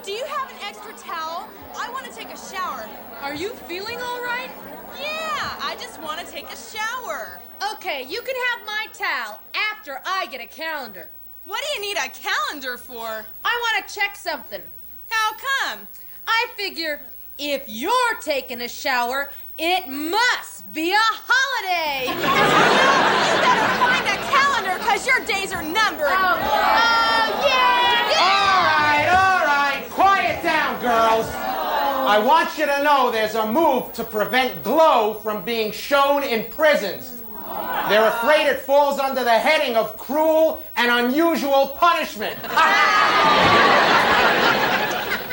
Do you have an extra towel? I want to take a shower. Are you feeling all right? Yeah, I just want to take a shower. Okay, you can have my towel after I get a calendar. What do you need a calendar for? I want to check something. How come? I figure if you're taking a shower, it must be a holiday. You better find a calendar because your days are numbered. Yeah! All right. Quiet down, girls. I want you to know there's a move to prevent glow from being shown in prisons. They're afraid it falls under the heading of cruel and unusual punishment.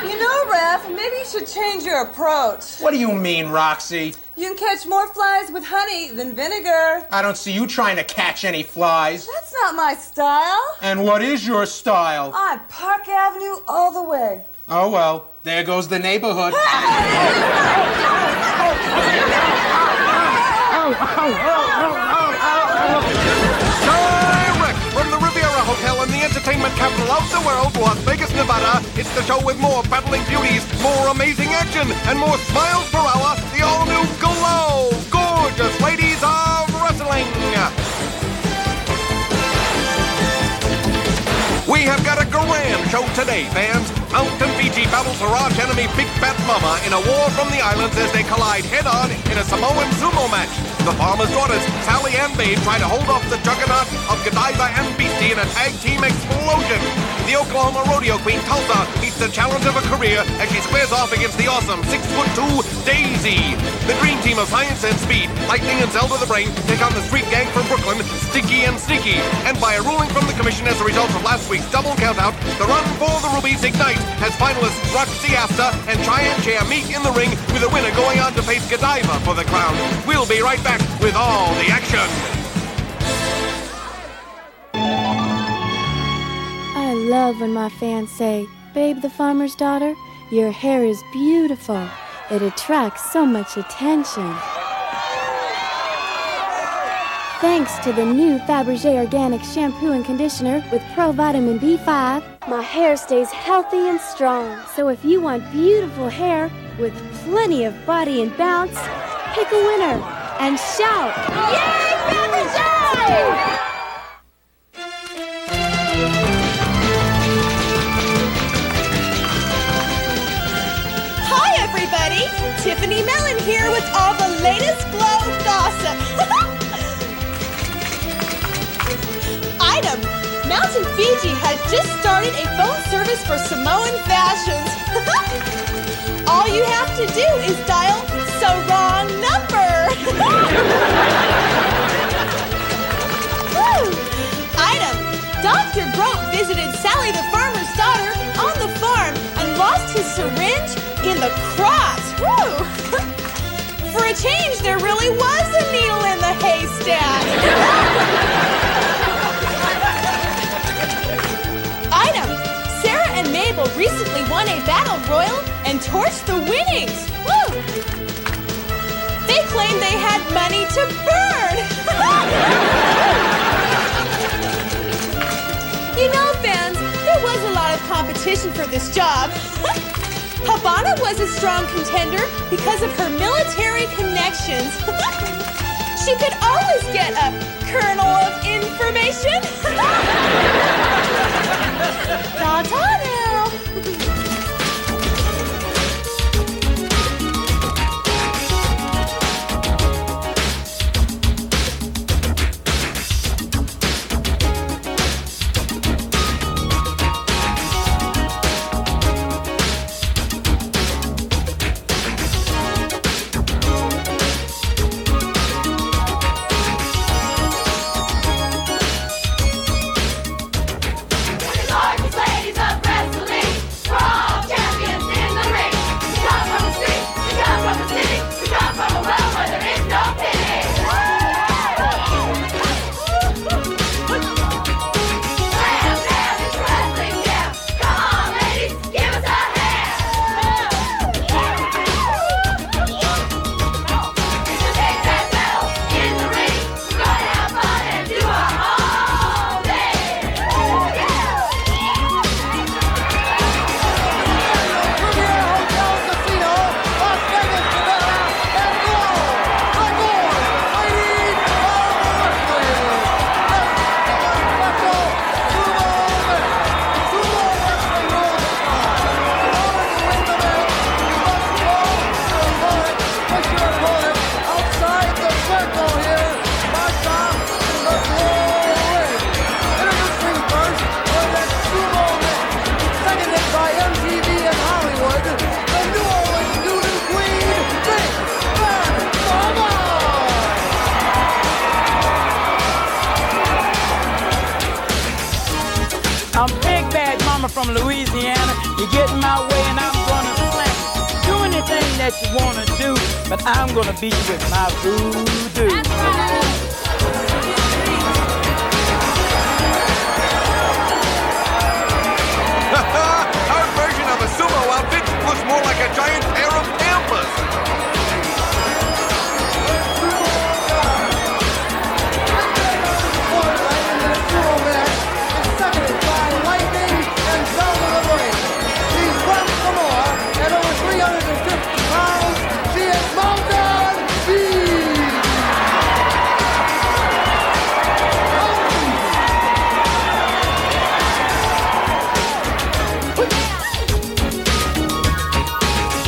You know, Raph, maybe you should change your approach. What do you mean, Roxy? You can catch more flies with honey than vinegar. I don't see you trying to catch any flies. That's not my style. And what is your style? I'm Park Avenue all the way. Oh, well, there goes the neighborhood. Direct from the Riviera Hotel in the entertainment capital of the world, Las Vegas, Nevada, it's the show with more battling beauties, more amazing action, and more smiles per hour, the all-new Glow! Gorgeous ladies of wrestling! We have got a grand show today, fans. Mountain Fiji battles her arch enemy Big Fat Mama in a war from the islands as they collide head-on in a Samoan Sumo match. The farmer's daughters, Sally and Babe, try to hold off the juggernaut of Godiva and Beastie in a tag team explosion. The Oklahoma rodeo queen, Tulsa, meets the challenge of her career as she squares off against the awesome 6'2" Daisy. The dream team of science and speed, Lightning and Zelda The Brain, take on the street gang from Brooklyn, Stinky and Sneaky. And by a ruling from the commission as a result of last week's double countout, the run for the Rubies ignites as finalists Roxy Astor and Cheyenne Cher meet in the ring, with the winner going on to face Godiva for the crown. We'll be right back with all the action. I love when my fans say, "Babe the farmer's daughter, your hair is beautiful. It attracts so much attention." Thanks to the new Fabergé Organic Shampoo and Conditioner with Pro Vitamin B5, my hair stays healthy and strong. So if you want beautiful hair with plenty of body and bounce, pick a winner and shout, "Yay, Fabergé!" Hi, everybody. Tiffany Mellon here with all the latest Glow gossip. Item: Mountain Fiji has just started a phone service for Samoan fashions. All you have to do is dial "so wrong" number. Woo! Item: Dr. Grope visited Sally the farmer's daughter on the farm and lost his syringe in the cross. Woo! For a change, there really was a needle in the haystack. Item: Sara and Mabel recently won a battle royal and torched the winnings. Woo! They claimed they had money to burn. You know, fans, there was a lot of competition for this job. Habana was a strong contender because of her military connections. She could always get a kernel of information. Ta-ta now. Ladies of wrestling. Louisiana. You get in my way and I'm gonna slam you. Do anything that you wanna do, but I'm gonna beat you with my voodoo. That's right. Our version of a sumo outfit looks more like a giant pair of pampers. Seconded by Lightning and Zelda The Brain. She's from Samoa and over 350 pounds. She is Mountain Fiji.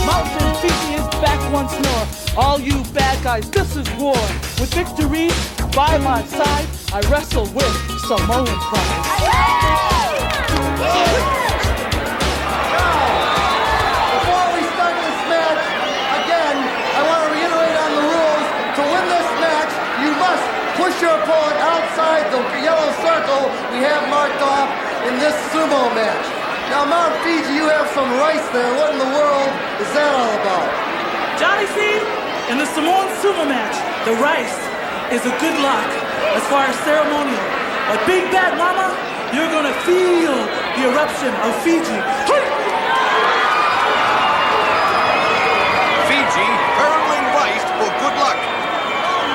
Mountain Fiji is back once more. All you bad guys, this is war. With victory by my side, I wrestle with Samoan pride. Before we start this match, again, I want to reiterate on the rules. To win this match, you must push your opponent outside the yellow circle we have marked off in this sumo match. Now, Mount Fiji, you have some rice there. What in the world is that all about? Johnny C, in the Samoan Sumo match, the rice is a good luck as far as ceremonial. But Big Bad Mama, you're gonna feel the eruption of Fiji. Fiji hurling rice for good luck.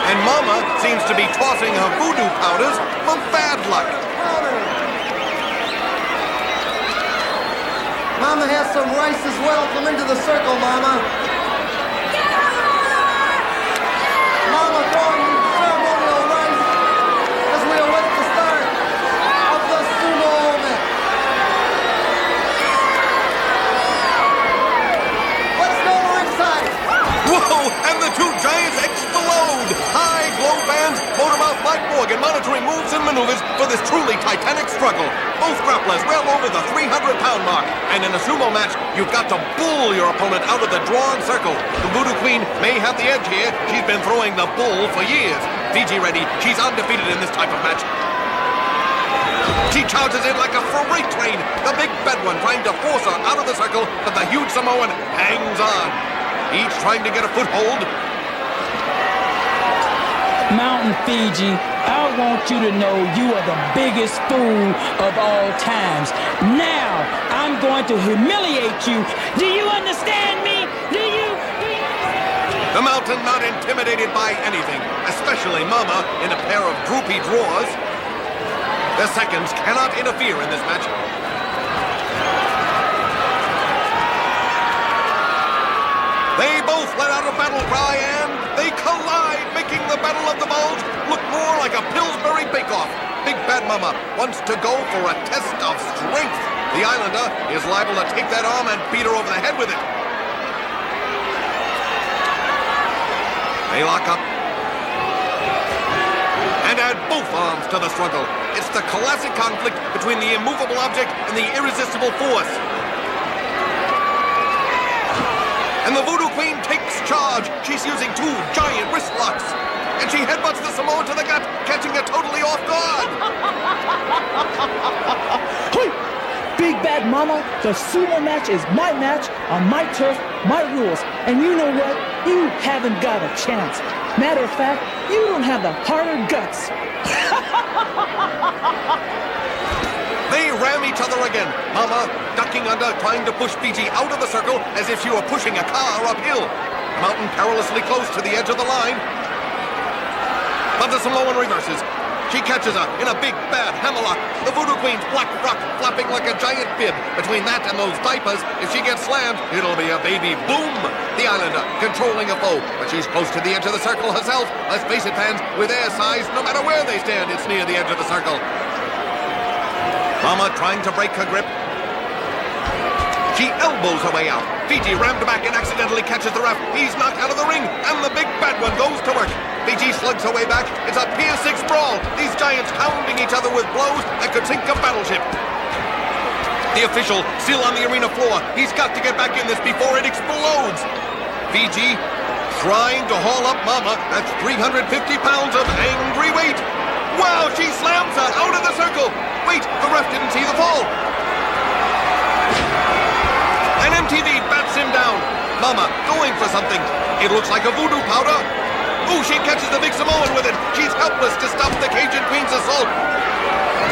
And Mama seems to be tossing her voodoo powders for bad luck. Mama has some rice as well. Come into the circle, Mama. Mama throwing ceremonial rice as we await the start of the sumo match. Let's go to ringside. Whoa! And the two giants explode! Hi, Globe fans! Motormouth Mike Morgan monitoring moves and maneuvers for this truly titanic struggle. Both grapplers well over the 300-pound mark. And in a sumo match, you've got to bull your opponent out of the drawn circle. The Voodoo Queen may have the edge here. She's been throwing the bull for years. Fiji ready. She's undefeated in this type of match. She charges in like a freight train. The big bad one trying to force her out of the circle, but the huge Samoan hangs on. Each trying to get a foothold. Mountain Fiji, I want you to know you are the biggest fool of all times. Now, I'm going to humiliate you. Do you understand me? Do you? The mountain not intimidated by anything, especially Mama in a pair of droopy drawers. The seconds cannot interfere in this match. They both let out a battle cry and they collide, making the Battle of the Bulge look more like a Pillsbury bake-off. Big Bad Mama wants to go for a test of strength. The Islander is liable to take that arm and beat her over the head with it. They lock up and add both arms to the struggle. It's the classic conflict between the immovable object and the irresistible force. And the Voodoo Queen takes charge. She's using two giant wrist locks. And she headbutts the Samoan to the gut, catching her totally off guard. Hey! Big Bad Mama, the sumo match is my match, on my turf, my rules. And you know what? You haven't got a chance. Matter of fact, you don't have the heart or guts. They ram each other again. Mama ducking under, trying to push Fiji out of the circle as if she were pushing a car uphill. Mountain perilously close to the edge of the line. But the Samoan reverses. She catches her in a big, bad hammerlock. The Voodoo Queen's black frock flapping like a giant bib. Between that and those diapers, if she gets slammed, it'll be a baby boom. The Islander controlling a foe, but she's close to the edge of the circle herself. Let's face it, fans, with their size, no matter where they stand, it's near the edge of the circle. Mama trying to break her grip. She elbows her way out. Fiji rammed back and accidentally catches the ref. He's knocked out of the ring, and the big bad one goes to work. Fiji slugs her way back. It's a Pier 6 brawl. These giants hounding each other with blows that could sink a battleship. The official still on the arena floor. He's got to get back in this before it explodes. Fiji trying to haul up Mama. That's 350 pounds of angry weight. Wow, she slams her out of the circle. Wait, the ref didn't see the fall. Mama going for something. It looks like a voodoo powder. Oh, she catches the big Samoan with it. She's helpless to stop the Cajun Queen's assault.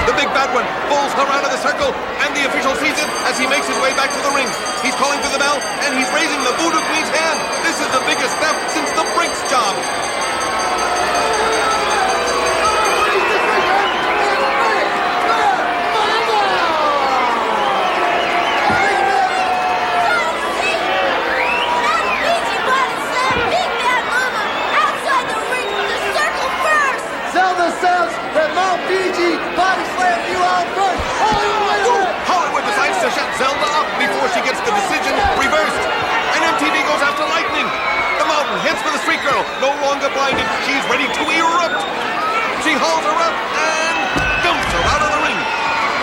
The big bad one pulls her out of the circle, and the official sees it as he makes his way back to the ring. He's calling for the bell, and he's raising the voodoo queen's hand. This is the biggest theft since the Brinks job. Zelda says that Mount Fiji body slammed you out first. Hollywood decides to shut Zelda up before she gets the decision reversed. And MTV goes after Lightning. The mountain heads for the street girl. No longer blinded, she's ready to erupt. She hauls her up and dumps her out of the ring.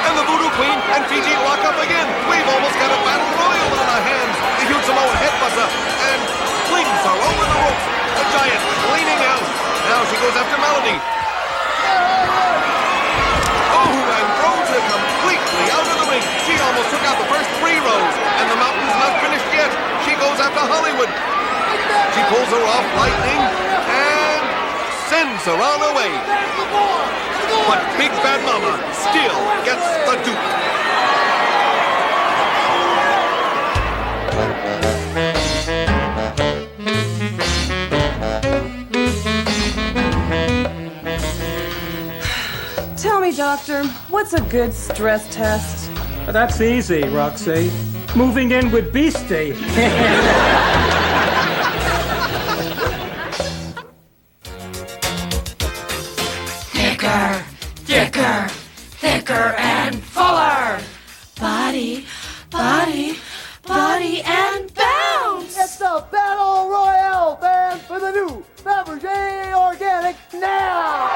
And the voodoo queen and Fiji lock up again. We've almost got a battle royal on our hands. The huge Samoan headbutts her and flings her over the ropes. The giant leaning out. Now she goes after Melody. Oh, and throws her completely out of the ring. She almost took out the first 3 rows, and the mountain's not finished yet. She goes after Hollywood. She pulls her off Lightning and sends her on her way. But Big Bad Mama still gets the dupe. Tell me, doctor, what's a good stress test? That's easy, Roxy. Moving in with Beastie. Thicker, thicker, thicker and fuller. Body, body, body and bounce. It's the Battle Royale, fans, for the new Fabergé Organic now.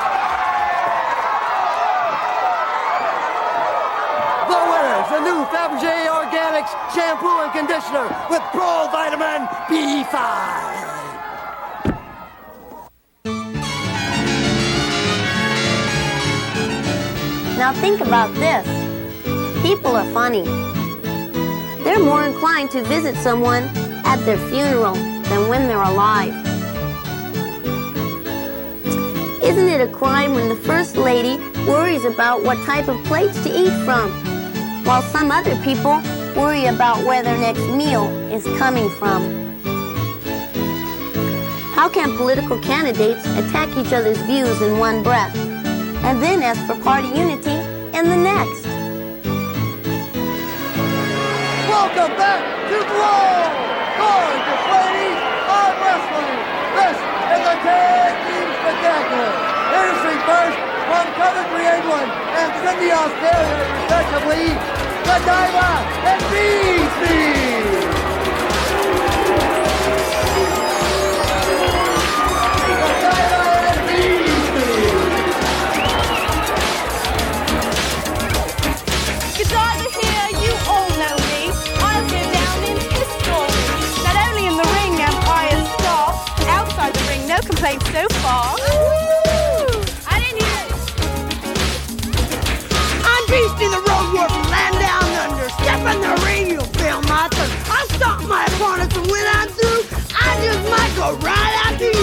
The new Fabergé Organics shampoo and conditioner with Pro Vitamin B5. Now think about this. People are funny. They're more inclined to visit someone at their funeral than when they're alive. Isn't it a crime when the First Lady worries about what type of plates to eat from, while some other people worry about where their next meal is coming from? How can political candidates attack each other's views in one breath, and then ask for party unity in the next? Welcome back to Grope! Gorgeous ladies of wrestling! This is the Tag Team Spectacular! Introducing first, from Coventry, England, and Sydney, Australia, respectively, Godiva and Beastie! Godiva and Beastie! Godiva here, you all know me. I'll go down in history. Not only in the ring am I a star, outside the ring, no complaints so far. I didn't hear it. I'm Beastie, the road warrior from land down under. Step in the ring, you'll feel my turn. I stomp my opponents, and when I'm through, I just might go right after you.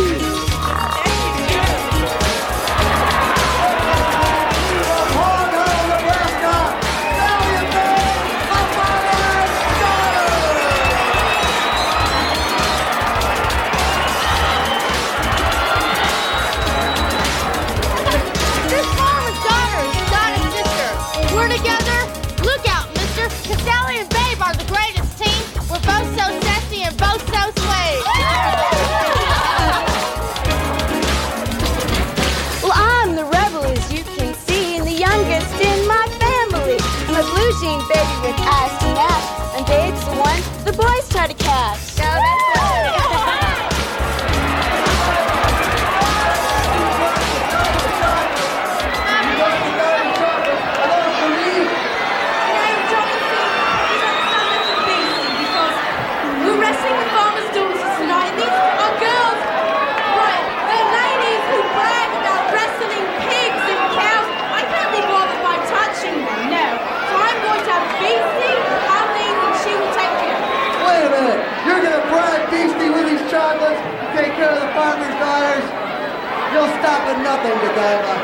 Baby with eyes to match, and Babe's the one the boys try to catch. So that's we're wrestling with farmers' daughters tonight. These are girls, right? They're ladies who brag about wrestling pigs and cows. I can't be bothered by touching them, no. So I'm going to have Beastie, Holly, and she will take care of it. Wait a minute, you're gonna bribe Beastie with these chocolates to take care of the farmer's daughters. You'll stop at nothing, Godiva.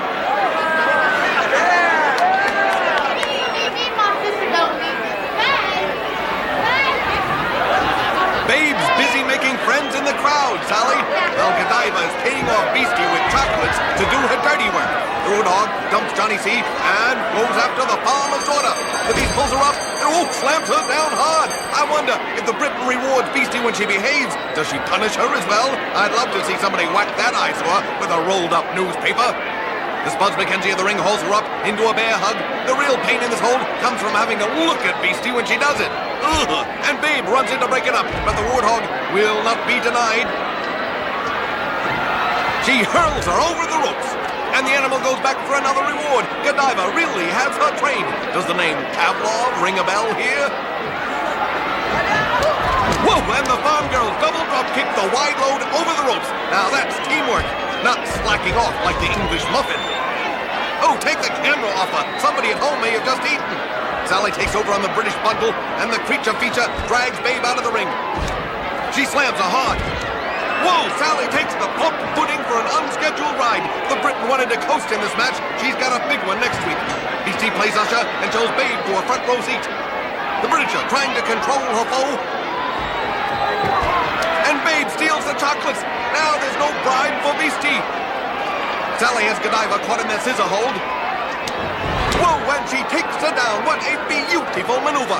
Babe's busy making friends in the crowd, Sally. Well, Godiva is paying off Beastie with chocolates to do her dirty work. The road dumps Johnny C. and goes after the farmer's daughter. The Beast pulls her up and slams her down hard. I wonder if the Briton rewards Beastie when she behaves. Does she punish her as well? I'd love to see somebody whack that eyesore with a rolled-up newspaper. The Spuds Mackenzie of the ring hauls her up into a bear hug. The real pain in this hold comes from having to look at Beastie when she does it. Ugh. And Babe runs in to break it up, but the warthog will not be denied. She hurls her over the ropes, and the animal goes back for another reward. Godiva really has her trained. Does the name Pavlov ring a bell here? Whoa, and the farm girls double drop kick the wide load over the ropes. Now that's teamwork, not slacking off like the English muffin. Oh, take the camera off her. Somebody at home may have just eaten. Sally takes over on the British bundle, and the creature feature drags Babe out of the ring. She slams her hard. Whoa, Sally takes the plump pudding for an unscheduled ride. The Briton wanted to coast in this match. She's got a big one next week. Beastie plays usher and shows Babe to a front row seat. The Britisher trying to control her foe. And Babe steals the chocolates. Now there's no bribe for Beastie. Sally has Godiva caught in their scissor hold. Whoa, and she takes her down. What a beautiful maneuver.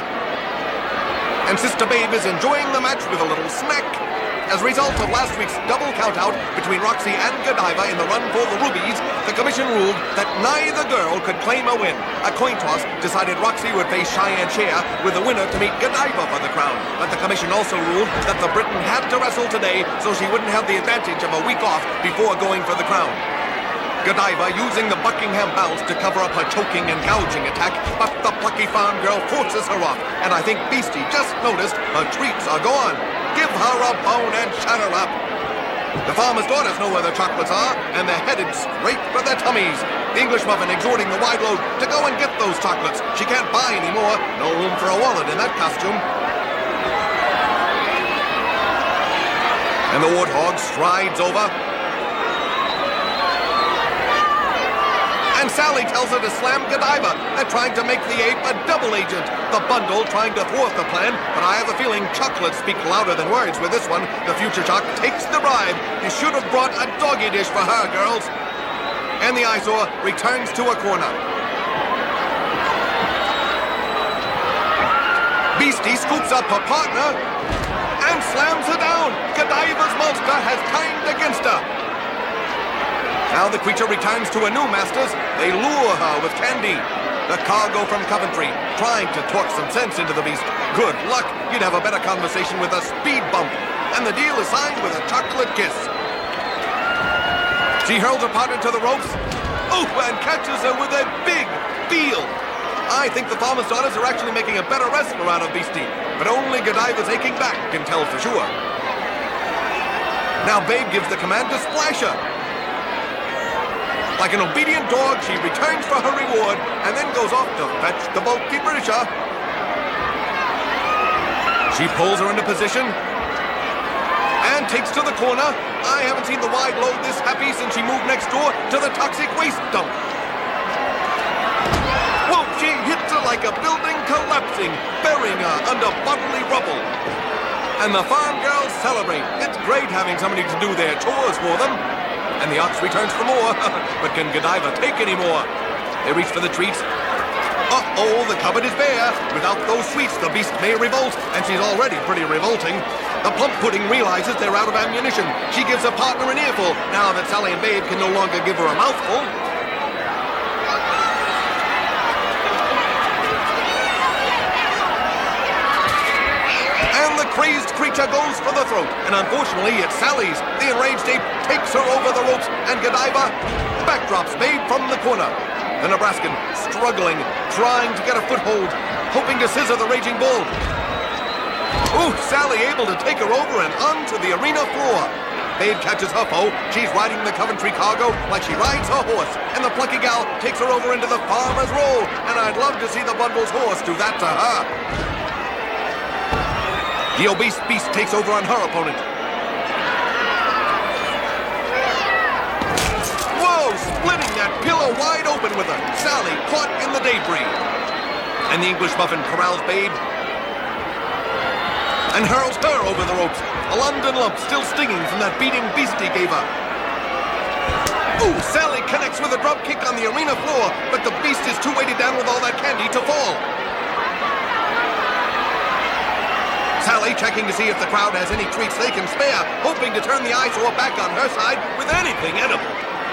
And Sister Babe is enjoying the match with a little snack. As a result of last week's double countout between Roxy and Godiva in the run for the Rubies, the commission ruled that neither girl could claim a win. A coin toss decided Roxy would face Cheyenne Cher with the winner to meet Godiva for the crown. But the commission also ruled that the Briton had to wrestle today so she wouldn't have the advantage of a week off before going for the crown. Godiva using the Buckingham bounce to cover up her choking and gouging attack, but the plucky farm girl forces her off, and I think Beastie just noticed her treats are gone. Give her a bone and shut her up. The farmer's daughters know where the chocolates are, and they're headed straight for their tummies. The English muffin exhorting the wide load to go and get those chocolates. She can't buy any more. No room for a wallet in that costume. And the warthog strides over. And Sally tells her to slam Godiva and trying to make the ape a double agent. The bundle trying to thwart the plan, but I have a feeling chocolates speak louder than words with this one. The future choc takes the bribe. You should have brought a doggy dish for her, girls. And the eyesore returns to a corner. Beastie scoops up her partner and slams her down. Godiva's monster has timed against her. Now the creature returns to her new masters. They lure her with candy. The cargo from Coventry, trying to talk some sense into the beast. Good luck. You'd have a better conversation with a speed bump. And the deal is signed with a chocolate kiss. She hurls her partner to the ropes. Oh, and catches her with a big feel. I think the farmer's daughters are actually making a better wrestler out of Beastie. But only Godiva's aching back can tell for sure. Now Babe gives the command to splash her. Like an obedient dog, she returns for her reward and then goes off to fetch the bulky Britisher. She pulls her into position and takes to the corner. I haven't seen the wide load this happy since she moved next door to the toxic waste dump. Whoa, she hits her like a building collapsing, burying her under bodily rubble. And the farm girls celebrate. It's great having somebody to do their chores for them. And the ox returns for more. But can Godiva take any more? They reach for the treats. Uh-oh, the cupboard is bare. Without those sweets, the beast may revolt. And she's already pretty revolting. The plump pudding realizes they're out of ammunition. She gives her partner an earful, now that Sally and Babe can no longer give her a mouthful. Crazed creature goes for the throat, and unfortunately it's Sally's. The enraged ape takes her over the ropes, and Godiva backdrops Babe from the corner. The Nebraskan struggling, trying to get a foothold, hoping to scissor the raging bull. Ooh, Sally able to take her over and onto the arena floor. Babe catches her foe. She's riding the Coventry cargo like she rides her horse, and the plucky gal takes her over into the farmer's roll, and I'd love to see the bundle's horse do that to her. The obese beast takes over on her opponent. Whoa! Splitting that pillow wide open with her. Sally caught in the debris. And the English muffin corrals Babe and hurls her over the ropes. A London lump still stinging from that beating Beastie gave her. Ooh, Sally connects with a drop kick on the arena floor, but the beast is too weighted down with all that candy to fall. Sally checking to see if the crowd has any treats they can spare, hoping to turn the eyesore back on her side with anything edible.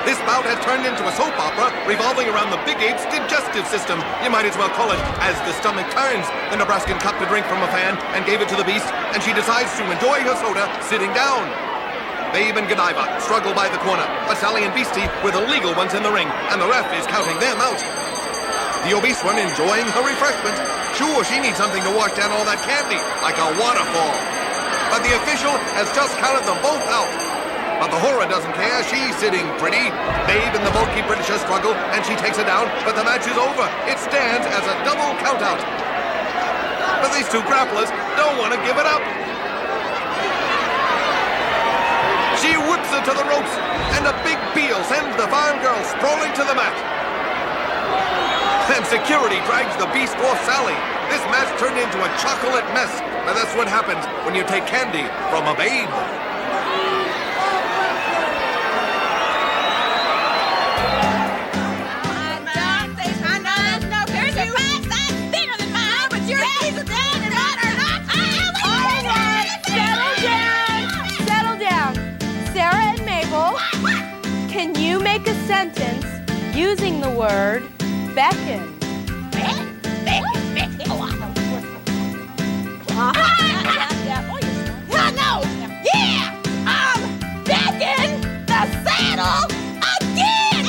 This bout has turned into a soap opera revolving around the big ape's digestive system. You might as well call it As the Stomach Turns. The Nebraskan cupped a drink from a fan and gave it to the beast, and she decides to enjoy her soda sitting down. Babe and Godiva struggle by the corner, but Sally and Beastie were the legal ones in the ring, and the ref is counting them out. The obese one enjoying her refreshment. Sure, she needs something to wash down all that candy, like a waterfall. But the official has just counted them both out. But the horror doesn't care. She's sitting pretty. Babe and the bulky Britisher struggle, and she takes her down, but the match is over. It stands as a double countout. But these two grapplers don't want to give it up. She whips her to the ropes, and a big peal sends the farm girl sprawling to the mat. And security drags the beast off Sally. This match turned into a chocolate mess, but that's what happens when you take candy from a babe. Can you make a sentence using the word beckon? Beckon the saddle again!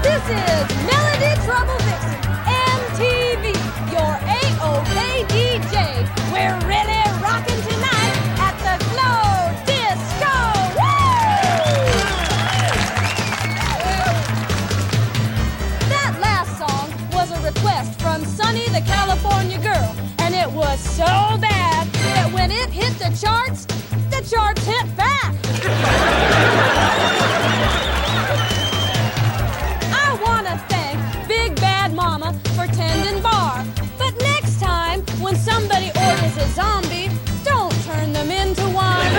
This is Melody Trouble Vixen, MTV, your A-OK DJ. We're really rocking tonight at the Glow Disco. That last song was a request from Sunny the California Girl, and it was so bad that when it hit the charts hit back. I want to thank Big Bad Mama for tending bar. But next time, when somebody orders a zombie, don't turn them into one.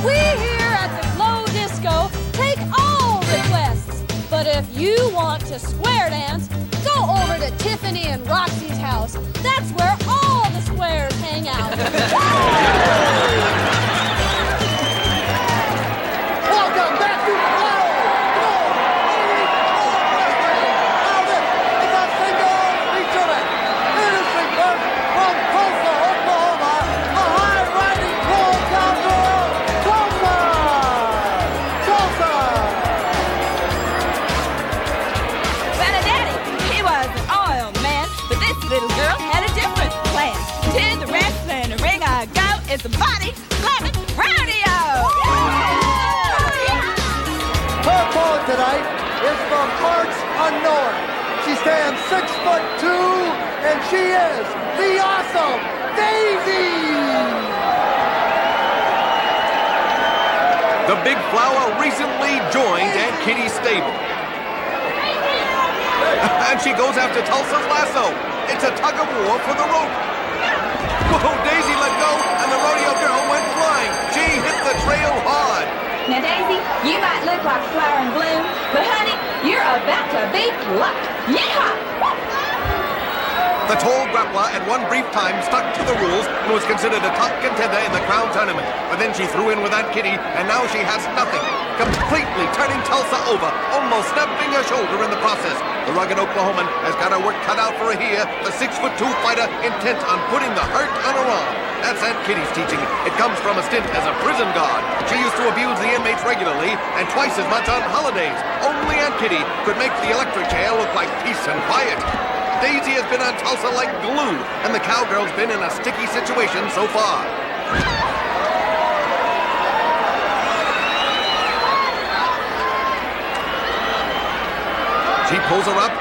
We here at the Glow Disco take all requests. But if you want to square dance, go over to Tiffany and Roxy's house. That's where all the squares hang out. Welcome back to Glow! Now this is a single featurette. Introducing first from Tulsa, Oklahoma, the high-riding cool cowgirl, Tulsa! Tulsa! Well, Daddy, he was an oil man, but this little girl had a different plan. To the wrestling ring I go, it's a body slamming rodeo. Her opponent tonight is from parts unknown. She stands 6'2", and she is the awesome Daisy! The big flower recently joined Aunt Kitty's stable. And she goes after Tulsa's lasso. It's a tug of war for the rope. Whoa, Daisy let go, and the rodeo girl went flying. She hit the trail hard. Now, Daisy, you might look like a flower in bloom, but honey, you're about to be plucked. Yeehaw! The tall grappler at one brief time stuck to the rules and was considered a top contender in the crown tournament. But then she threw in with Aunt Kitty, and now she has nothing. Completely turning Tulsa over, almost snapping her shoulder in the process. The rugged Oklahoman has got her work cut out for her here, the 6'2" fighter intent on putting the hurt on her arm. That's Aunt Kitty's teaching. It comes from a stint as a prison guard. She used to abuse the inmates regularly and twice as much on holidays. Only Aunt Kitty could make the electric chair look like peace and quiet. Daisy has been on Tulsa like glue, and the cowgirl's been in a sticky situation so far. She pulls her up.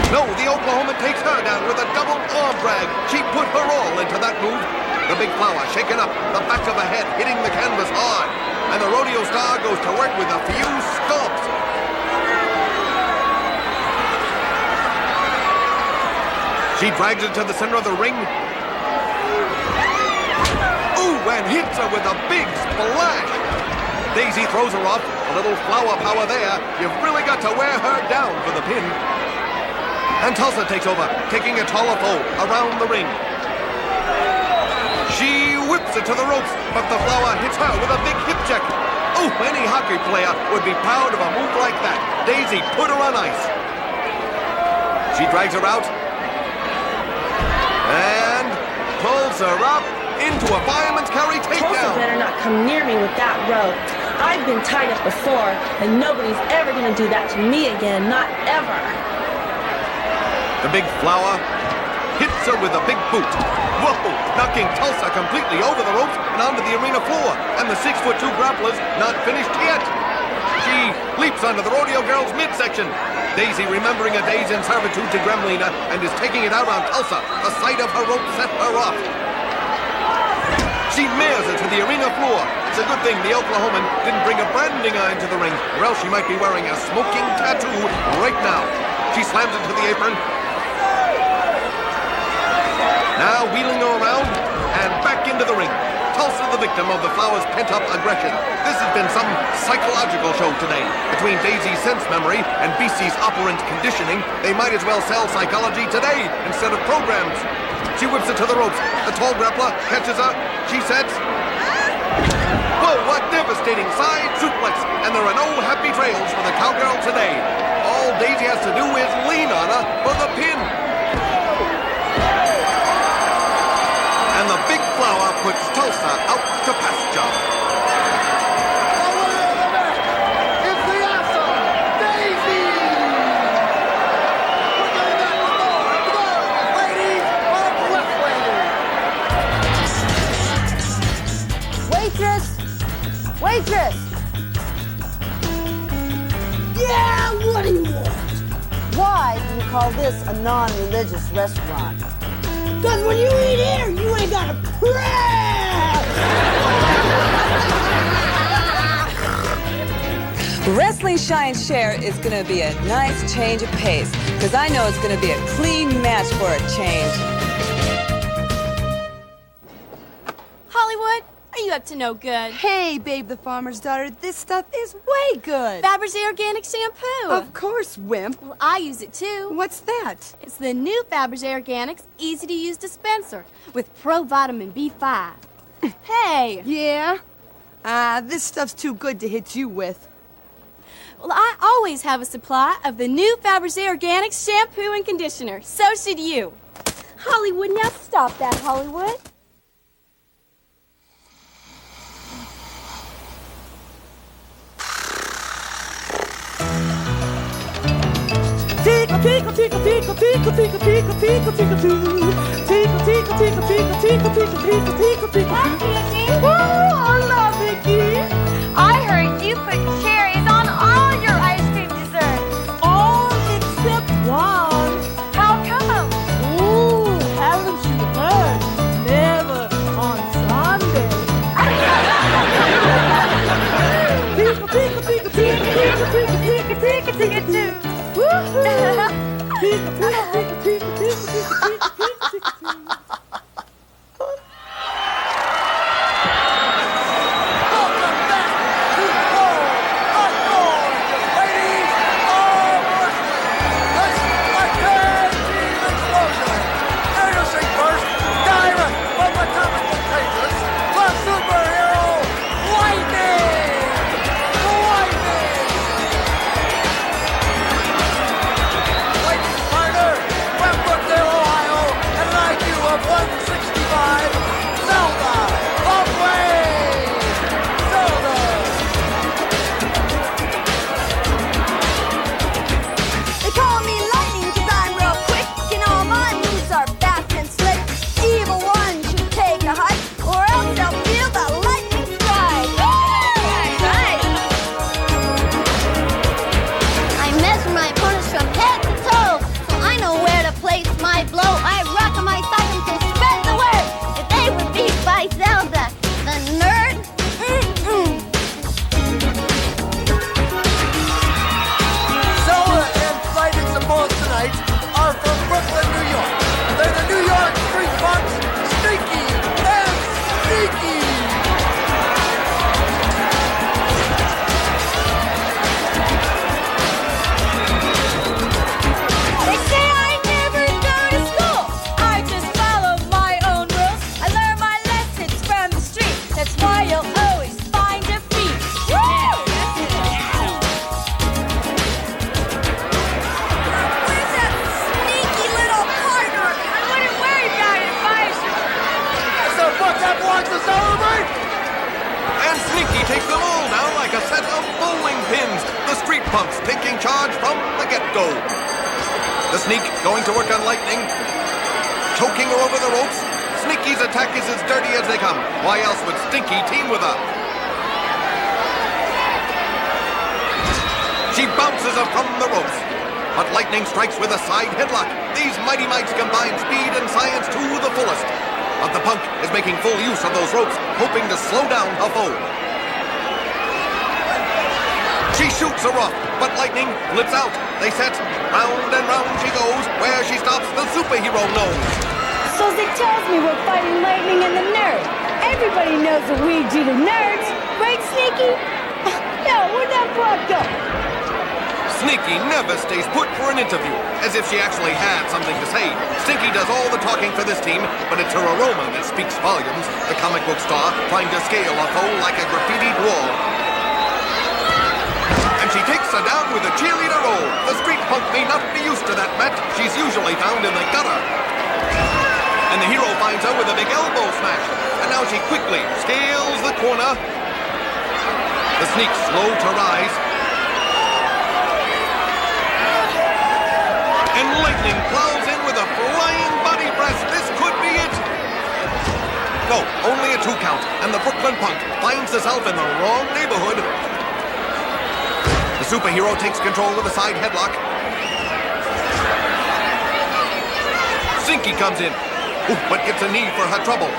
No, the Oklahoman takes her down with a double arm drag. She put her all into that move. The big flower shaken up, the back of the head hitting the canvas hard. And the rodeo star goes to work with a few stomps. She drags it to the center of the ring. Ooh, and hits her with a big splash. Daisy throws her off. A little flower power there. You've really got to wear her down for the pin. And Tulsa takes over, taking a taller foe around the ring. She whips it to the ropes, but the flower hits her with a big hip check. Oh, any hockey player would be proud of a move like that. Daisy put her on ice. She drags her out and pulls her up into a fireman's carry takedown. Tulsa better not come near me with that rope. I've been tied up before, and nobody's ever going to do that to me again, not ever. The big flower hits her with a big boot. Whoa! Knocking Tulsa completely over the ropes and onto the arena floor. And the 6'2" grappler's not finished yet. She leaps onto the rodeo girl's midsection. Daisy remembering a day's in servitude to Gremlina and is taking it out on Tulsa. The sight of her rope set her off. She mares her to the arena floor. It's a good thing the Oklahoman didn't bring a branding iron to the ring, or else she might be wearing a smoking tattoo right now. She slams into the apron. Now wheeling her around and back into the ring. Tulsa the victim of the flower's pent-up aggression. This has been some psychological show today. Between Daisy's sense memory and Beastie's operant conditioning, they might as well sell psychology today instead of programs. She whips it to the ropes. The tall grappler catches her. She sets. Whoa, what devastating side suplex. And there are no happy trails for the cowgirl today. All Daisy has to do is lean on her for the pin. And the big flower puts Tulsa out to pasture. The winner of the match is the awesome Daisy! We're going back with more ladies of wrestling. Waitress! Waitress! Yeah, what do you want? Why do you call this a non-religious restaurant? Because when you eat here, you ain't got a prayer! Wrestling Cheyenne Cher is going to be a nice change of pace, because I know it's going to be a clean match for a change. Hollywood, are you up to no good? Hey, Babe the Farmer's Daughter, this stuff is way good. Fabergé Organic Shampoo. Of course, Wimp. Well, I use it too. What's that? It's the new Fabergé Organics easy-to-use dispenser with Pro-Vitamin B5. Hey! Yeah? This stuff's too good to hit you with. Well, I always have a supply of the new Fabergé Organics shampoo and conditioner. So should you. Hollywood, now stop that, Hollywood. Tickle, tickle, tickle, tickle, tickle, tickle, tickle, tickle, tickle, tickle, tickle, tickle, tickle, tickle, tickle, tickle, tickle, tickle. Hola, Vicky. I heard you put cherries on all your ice cream desserts. All except one. How come? Ooh, haven't you heard? Never on Sunday. Tickle, tickle, tickle, tickle, tickle, tickle, tickle, tickle, tickle, tickle. Woohoo! Tickle, tickle, tickle, tickle, tickle, tickle, tickle, tickle. Partner, punks taking charge from the get-go. The Sneak going to work on Lightning, choking her over the ropes. Sneaky's attack is as dirty as they come. Why else would Stinky team with her? She bounces her from the ropes, but Lightning strikes with a side headlock. These mighty mites combine speed and science to the fullest. But the punk is making full use of those ropes, hoping to slow down her foe. She shoots her off, but Lightning flips out. They set, round and round she goes. Where she stops, the superhero knows. So it tells me we're fighting Lightning and the nerd. Everybody knows that we do the nerds, right, Sneaky? Yeah, where'd that broad go? Sneaky never stays put for an interview, as if she actually had something to say. Stinky does all the talking for this team, but it's her aroma that speaks volumes. The comic book star trying to scale a foe like a graffitied wall. And she takes her down with a cheerleader roll. The street punk may not be used to that match. She's usually found in the gutter. And the hero finds her with a big elbow smash. And now she quickly scales the corner. The Sneak slow to rise. And Lightning plows in with a flying body press. This could be it. No, only a 2 count. And the Brooklyn punk finds herself in the wrong neighborhood. The superhero takes control with a side headlock. Stinky comes in. Ooh, but gets a knee for her trouble.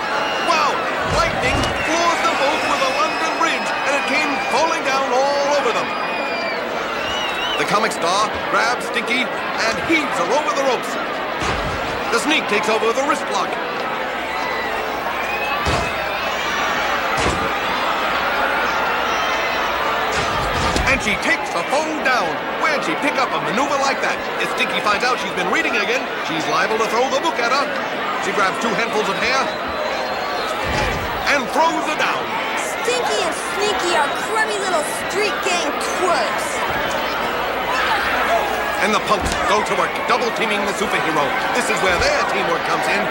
Wow! Lightning floors them both with a London bridge, and it came falling down all over them. The comic star grabs Stinky and heaves her over the ropes. The Sneak takes over the wrist lock. And she takes the foe down. Where'd she pick up a maneuver like that? If Stinky finds out she's been reading again, she's liable to throw the book at her. She grabs 2 handfuls of hair and throws her down. Stinky and Sneaky are crummy little street gang twerps. And the punks go to work, double-teaming the superhero. This is where their teamwork comes in.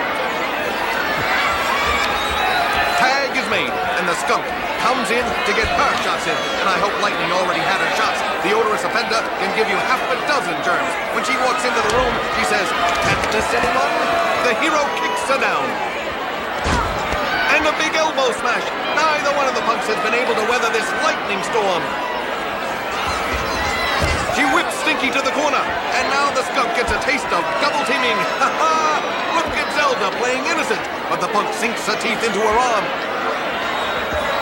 Tag is made, and the skunk comes in to get her shots in. And I hope Lightning already had her shots. The odorous offender can give you half a dozen germs. When she walks into the room, she says, "Tetanus anyone?" The hero kicks her down. And a big elbow smash. Neither one of the punks has been able to weather this lightning storm. She whips Stinky to the corner, and now the skunk gets a taste of double-teaming. Ha-ha! Look at Zelda playing innocent, but the punk sinks her teeth into her arm.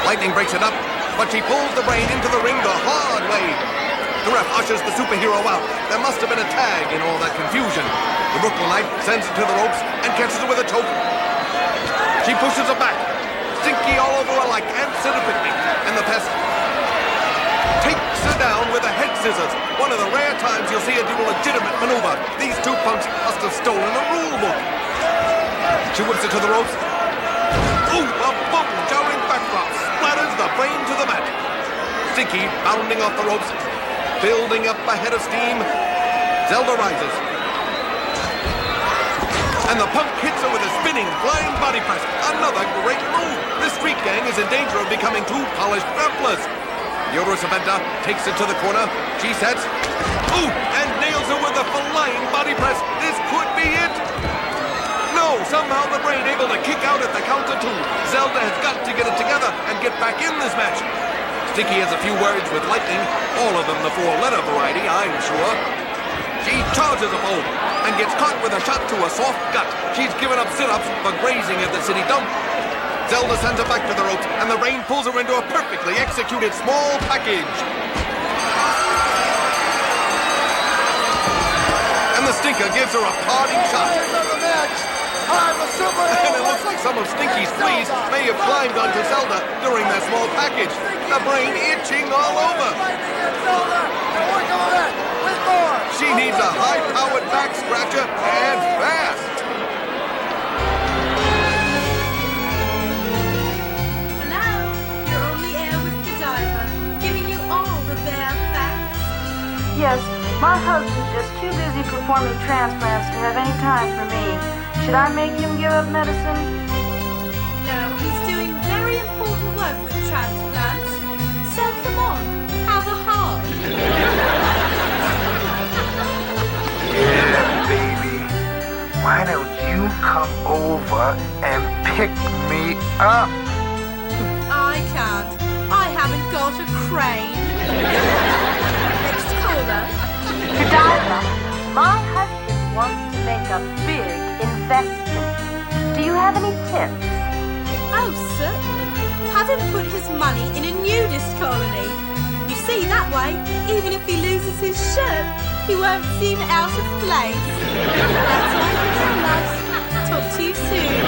Lightning breaks it up, but she pulls the Brain into the ring the hard way. The ref ushers the superhero out. There must have been a tag in all that confusion. The Brooklynite sends it to the ropes and catches her with a choke. She pushes her back. Stinky all over her like ants at a picnic, and the pest takes her down with a head scissors. One of the rare times you'll see her do a legitimate maneuver. These 2 punks must have stolen a rule book. She whips it to the ropes. Ooh, a boom, jarring backdrop splatters the Brain to the mat. Stinky bounding off the ropes, building up a head of steam. Zelda rises. And the punk hits her with a spinning, flying body press. Another great move. This street gang is in danger of becoming 2 polished grapplers. The odorous offender takes it to the corner. She sets. Ooh, and nails her with a flying body press. This could be it. No, somehow the Brain able to kick out at the count of 2. Zelda has got to get it together and get back in this match. Stinky has a few words with Lightning. All of them the 4-letter variety, I'm sure. She charges a foe and gets caught with a shot to a soft gut. She's given up sit-ups for grazing at the city dump. Zelda sends her back to the ropes, and the Brain pulls her into a perfectly executed small package. And the Stinker gives her a parting shot. I'm a superhero. And it looks like some of Stinky's fleas may have climbed onto Zelda during their small package. The Brain itching all over. She needs a high-powered back scratcher and fast. Hello, you're on the air with Godiva, giving you all the bare facts. Yes, my husband's just too busy performing transplants to have any time for me. Should I make him give up medicine? No, he's doing very important work with transplants. So come on, have a heart. Yeah, baby. Why don't you come over and pick me up? I can't. I haven't got a crane. Next caller. Godiva, my husband wants to make a big investment. Do you have any tips? Oh, certainly. Have him put his money in a nudist colony. You see, that way, even if he loses his shirt, he won't seem out of place. That's all for now, loves. Talk to you soon.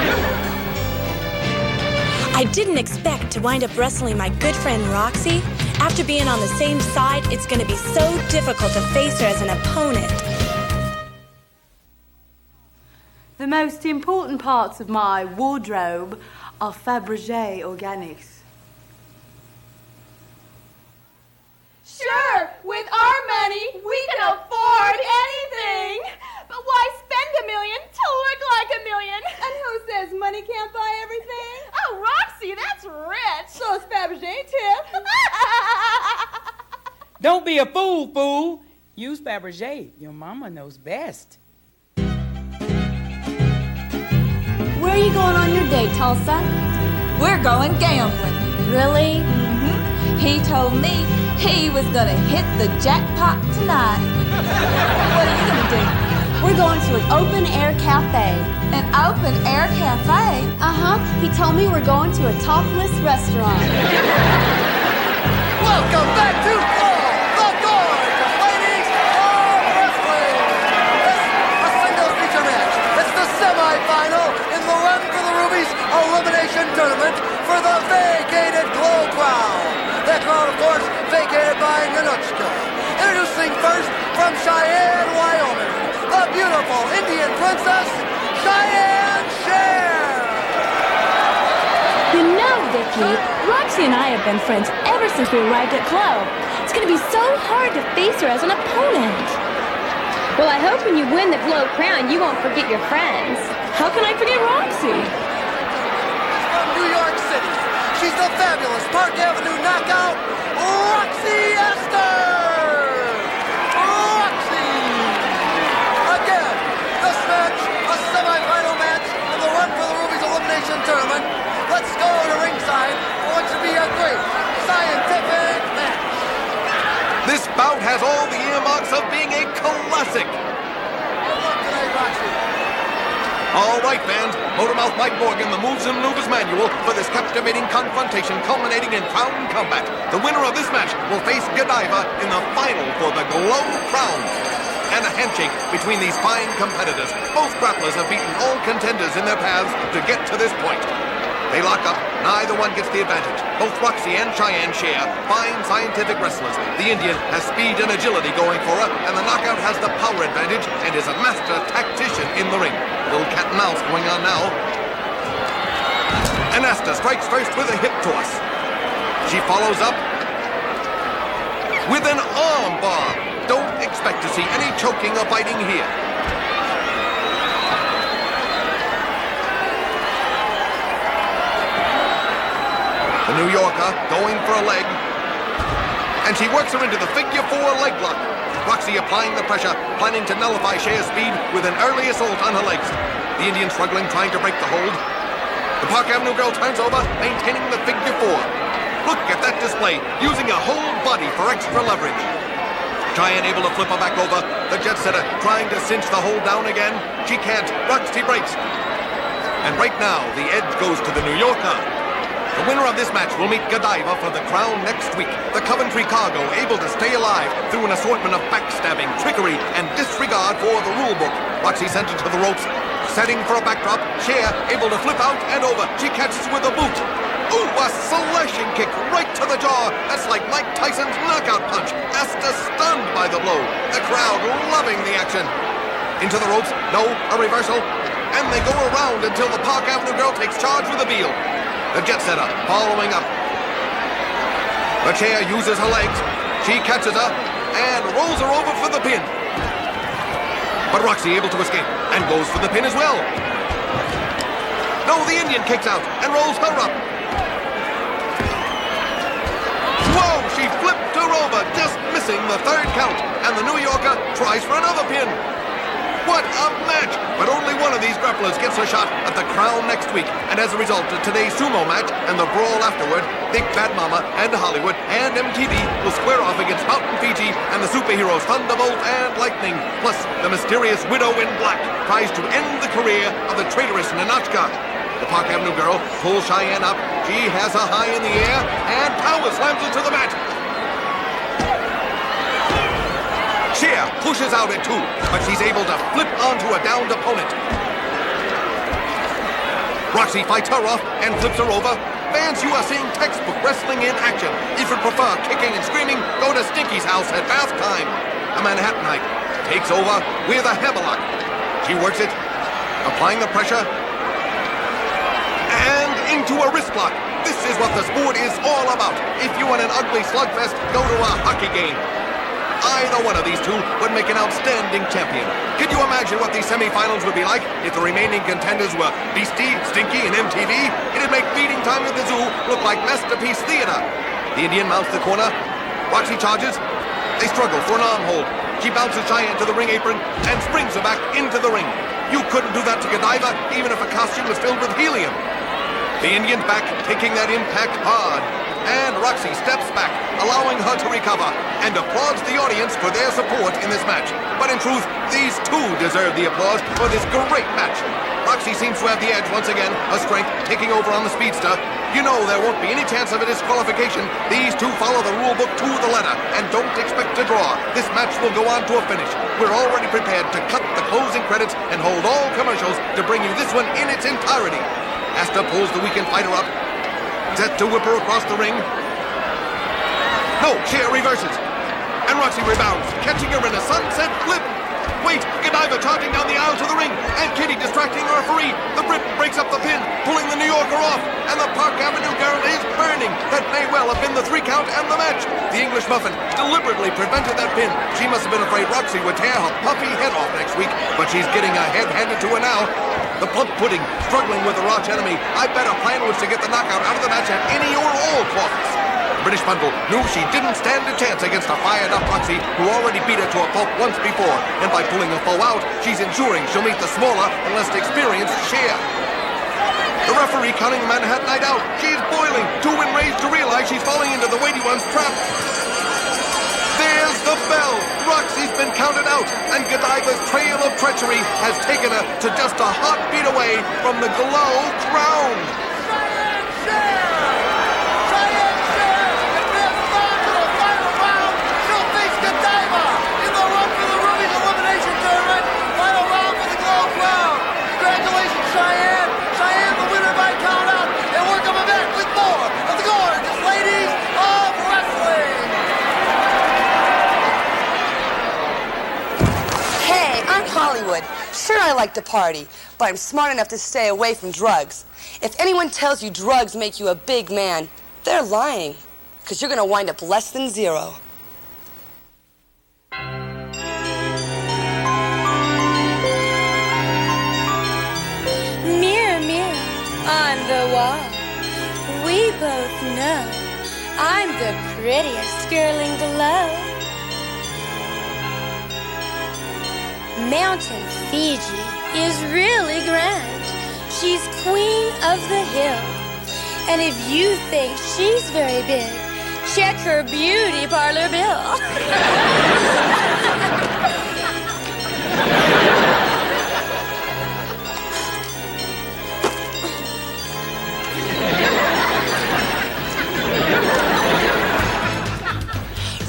I didn't expect to wind up wrestling my good friend Roxy. After being on the same side, it's going to be so difficult to face her as an opponent. The most important parts of my wardrobe are Fabergé Organics. Sure, with our money, we can afford anything. But why spend $1 million to look like $1 million? And who says money can't buy everything? Oh, Roxy, that's rich. So is Fabergé, Tiff. Don't be a fool, fool. Use Fabergé. Your mama knows best. Where are you going on your date, Tulsa? We're going gambling. Really? Mm-hmm. He told me he was gonna hit the jackpot tonight. What are you gonna do? We're going to an open-air cafe. An open-air cafe? Uh-huh. He told me we're going to a topless restaurant. Welcome back to the gorgeous ladies of wrestling. This a singles feature match. It's the semi-final in the Run for the Rubies elimination tournament for the vacated Glow Crown. That crown, of course, vacated by Nanuchka. Introducing first from Cheyenne, Wyoming, the beautiful Indian princess, Cheyenne Cher. You know, Vicky, Roxy and I have been friends ever since we arrived at Glow. It's going to be so hard to face her as an opponent. Well, I hope when you win the Glow Crown, you won't forget your friends. How can I forget Roxy? From New York City, she's the fabulous Park Avenue knockout, Roxy Astor. Roxy! Again, this match, a semi-final match in the Run for the Rubies elimination tournament. Let's go to ringside for what should be a great scientific match. This bout has all the earmarks of being a classic. Good luck tonight, Roxy. All right, fans, Motormouth Mike Morgan, the Moves and Maneuvers Manual for this captivating confrontation culminating in crown combat. The winner of this match will face Godiva in the final for the Glow Crown. And a handshake between these fine competitors. Both grapplers have beaten all contenders in their paths to get to this point. They lock up, neither one gets the advantage. Both Roxy and Cheyenne Cher, fine scientific wrestlers. The Indian has speed and agility going for her, and the knockout has the power advantage and is a master tactician in the ring. A little cat and mouse going on now. And Astor strikes first with a hip toss. She follows up with an arm bar. Don't expect to see any choking or biting here. The New Yorker going for a leg. And she works her into the figure 4 leg lock. Roxy applying the pressure, planning to nullify Cher's speed with an early assault on her legs. The Indian struggling, trying to break the hold. The Park Avenue girl turns over, maintaining the figure 4. Look at that display, using her whole body for extra leverage. Cheyenne able to flip her back over. The jet setter trying to cinch the hold down again. She can't. Roxy breaks. And right now, the edge goes to the New Yorker. The winner of this match will meet Godiva for the crown next week. The Coventry Cargo able to stay alive through an assortment of backstabbing, trickery, and disregard for the rule book. Roxy sent it to the ropes. Setting for a backdrop. Cher able to flip out and over. She catches with a boot. Ooh, a slashing kick right to the jaw. That's like Mike Tyson's knockout punch. Astor stunned by the blow. The crowd loving the action. Into the ropes. No, a reversal. And they go around until the Park Avenue girl takes charge with a heel. The jet setter following up. The Cher uses her legs. She catches her and rolls her over for the pin. But Roxy able to escape and goes for the pin as well. No, the Indian kicks out and rolls her up. Whoa, she flipped her over, just missing the third count. And the New Yorker tries for another pin. What a match! But only one of these grapplers gets a shot at the crown next week. And as a result of today's sumo match and the brawl afterward, Big Bad Mama and Hollywood and MTV will square off against Mountain Fiji and the superheroes Thunderbolt and Lightning. Plus, the mysterious Widow in Black tries to end the career of the traitorous Ninotchka. The Park Avenue girl pulls Cheyenne up. She has her high in the air and power slams into the mat. Cher pushes out at 2, but she's able to flip onto a downed opponent. Roxy fights her off and flips her over. Fans, you are seeing textbook wrestling in action. If you prefer kicking and screaming, go to Stinky's house at bath time. A Manhattanite takes over with a hammerlock. She works it, applying the pressure, and into a wrist lock. This is what the sport is all about. If you want an ugly slugfest, go to a hockey game. Either one of these two would make an outstanding champion. Could you imagine what these semifinals would be like if the remaining contenders were Beastie, Stinky, and MTV? It'd make feeding time at the zoo look like Masterpiece Theater. The Indian mounts the corner. Roxy charges. They struggle for an arm hold. She bounces Cheyenne to the ring apron and springs her back into the ring. You couldn't do that to Godiva, even if a costume was filled with helium. The Indian's back, taking that impact hard. And Roxy steps back, allowing her to recover, and applauds the audience for their support in this match. But in truth, these two deserve the applause for this great match. Roxy seems to have the edge once again, her strength taking over on the speedster. You know there won't be any chance of a disqualification. These two follow the rule book to the letter, and don't expect to draw. This match will go on to a finish. We're already prepared to cut the closing credits and hold all commercials to bring you this one in its entirety. Astor pulls the weakened fighter up, set to whip her across the ring. No, Cher reverses. And Roxy rebounds, catching her in a sunset flip. Wait, Godiva charging down the aisle to the ring, and Kitty distracting the referee. The Brit breaks up the pin, pulling the New Yorker off, and the Park Avenue girl is burning. That may well have been the 3 count and the match. The English muffin deliberately prevented that pin. She must have been afraid Roxy would tear her puffy head off next week, but she's getting her head handed to her now. The plump pudding, struggling with her arch enemy. I bet her plan was to get the knockout out of the match at any or all costs. The British bundle knew she didn't stand a chance against a fired-up Roxy, who already beat her to a pulp once before. And by pulling her foe out, she's ensuring she'll meet the smaller and less experienced Cher. The referee counting the Manhattanite out. She's boiling, too enraged to realize she's falling into the weighty one's trap. There's the bell. Roxy's been counted out, and Godiva's trail of treachery has taken her to just a heartbeat away from the glow crown. Cheyenne Cher advances on to the final round. She'll face Godiva in the run for the Rubies Elimination Tournament. Final round for the glow crown. Congratulations, Cheyenne. Cheyenne, the winner by count out, and we're coming back with more of the gorgeous ladies of wrestling. I'm Hollywood. Sure, I like to party, but I'm smart enough to stay away from drugs. If anyone tells you drugs make you a big man, they're lying, because you're going to wind up less than 0. Mirror, mirror on the wall, we both know I'm the prettiest girl in Glow. Mountain Fiji is really grand. She's queen of the hill. And if you think she's very big, check her beauty parlor bill.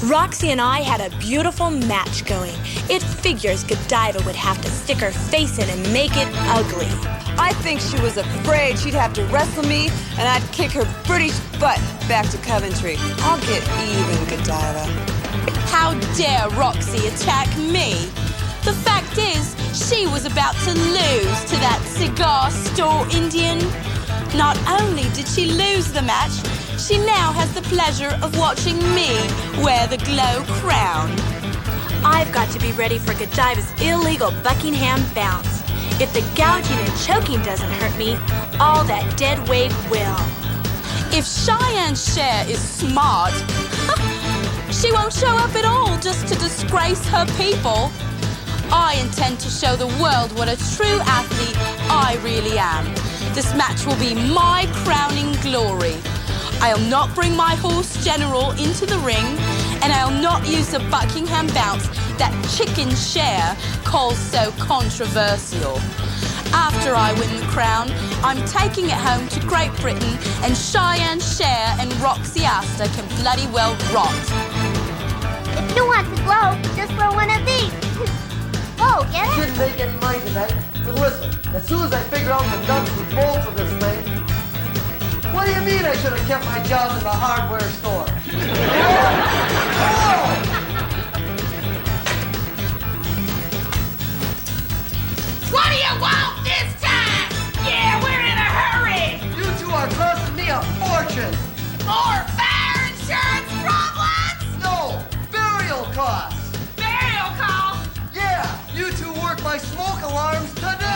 Roxy and I had a beautiful match going. It figures Godiva would have to stick her face in and make it ugly. I think she was afraid she'd have to wrestle me, and I'd kick her British butt back to Coventry. I'll get even, Godiva. How dare Roxy attack me? The fact is, she was about to lose to that cigar store Indian. Not only did she lose the match, she now has the pleasure of watching me wear the glow crown. I've got to be ready for Godiva's illegal Buckingham bounce. If the gouging and choking doesn't hurt me, all that dead weight will. If Cheyenne Cher is smart, she won't show up at all just to disgrace her people. I intend to show the world what a true athlete I really am. This match will be my crowning glory. I'll not bring my horse General into the ring, and I'll not use the Buckingham bounce that Chicken Cher calls so controversial. After I win the crown, I'm taking it home to Great Britain, and Cheyenne Cher and Roxy Astor can bloody well rot. If you want the globe, just throw one of these. Oh, get it? Didn't make any money tonight, but listen, as soon as I figure out the nuts and bolts of this thing, what do you mean I should have kept my job in the hardware store? What do you want this time? Yeah, we're in a hurry. You two are costing me a fortune. More fire insurance problems? No, burial costs. Burial costs? Yeah, you two work my smoke alarms today.